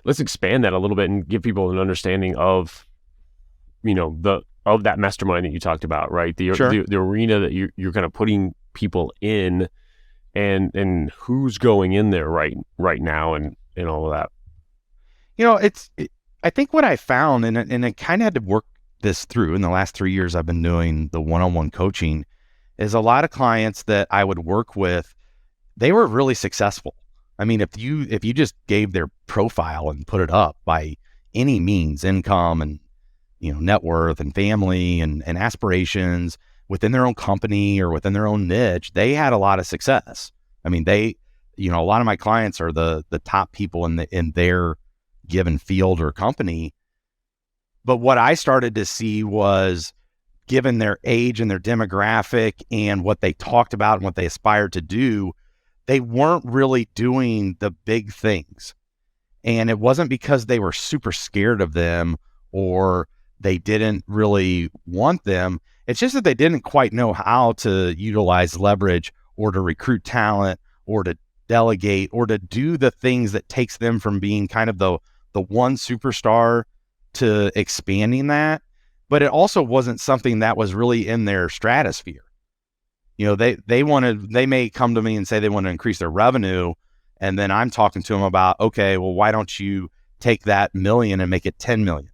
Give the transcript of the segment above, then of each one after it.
let's expand that a little bit and give people an understanding of, of that mastermind that you talked about, right? The arena that you're kind of putting people in, and who's going in there right now, and all of that. I think what I found, and I kind of had to work this through in the last 3 years I've been doing the one-on-one coaching, is a lot of clients that I would work with, they were really successful. I mean, if you just gave their profile and put it up by any means, income and, net worth and family and aspirations within their own company or within their own niche, they had a lot of success. I mean, a lot of my clients are the top people in their given field or company. But what I started to see was, given their age and their demographic and what they talked about and what they aspired to do, they weren't really doing the big things. And it wasn't because they were super scared of them or they didn't really want them. It's just that they didn't quite know how to utilize leverage or to recruit talent or to delegate or to do the things that takes them from being kind of the one superstar to expanding that. But it also wasn't something that was really in their stratosphere. They may come to me and say they want to increase their revenue. And then I'm talking to them about, okay, well, why don't you take that million and make it 10 million?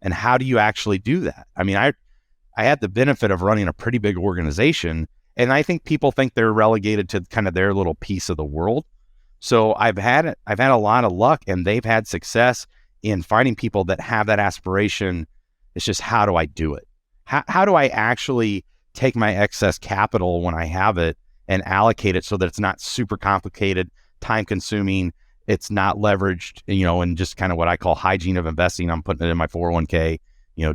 And how do you actually do that? I mean, I had the benefit of running a pretty big organization, and I think people think they're relegated to kind of their little piece of the world. So I've had a lot of luck, and they've had success in finding people that have that aspiration. It's just, how do I do it? How do I actually take my excess capital when I have it and allocate it so that it's not super complicated, time consuming, it's not leveraged, and just kind of what I call hygiene of investing. I'm putting it in my 401k,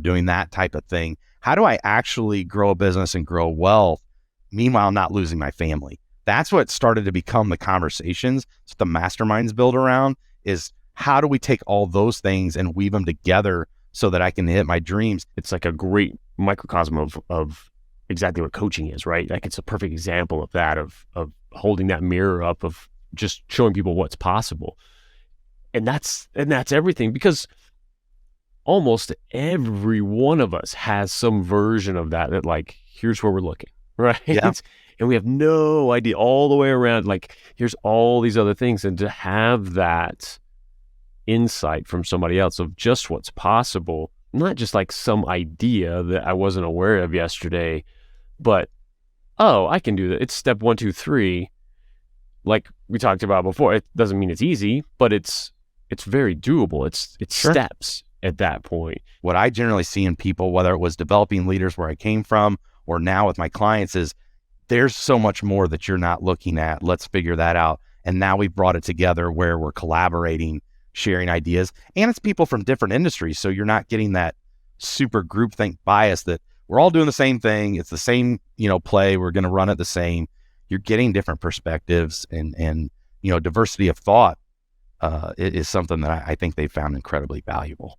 doing that type of thing. How do I actually grow a business and grow wealth, meanwhile not losing my family? That's what started to become the conversations. It's what the masterminds build around, is how do we take all those things and weave them together so that I can hit my dreams? It's like a great microcosm of exactly what coaching is, right? Like, it's a perfect example of that, of holding that mirror up, of just showing people what's possible. And that's everything, because almost every one of us has some version of that like, here's where we're looking, right? Yeah. And we have no idea all the way around, like, here's all these other things. And to have that insight from somebody else of just what's possible, not just like some idea that I wasn't aware of yesterday, but, oh, I can do that. It's step 1, 2, 3. Like we talked about before, it doesn't mean it's easy, but it's very doable. It's Sure. steps at that point. What I generally see in people, whether it was developing leaders where I came from or now with my clients, is there's so much more that you're not looking at. Let's figure that out. And now we've brought it together where we're collaborating, sharing ideas, and it's people from different industries. So you're not getting that super groupthink bias that we're all doing the same thing. It's the same, play. We're going to run it the same. You're getting different perspectives and diversity of thought is something that I think they found incredibly valuable.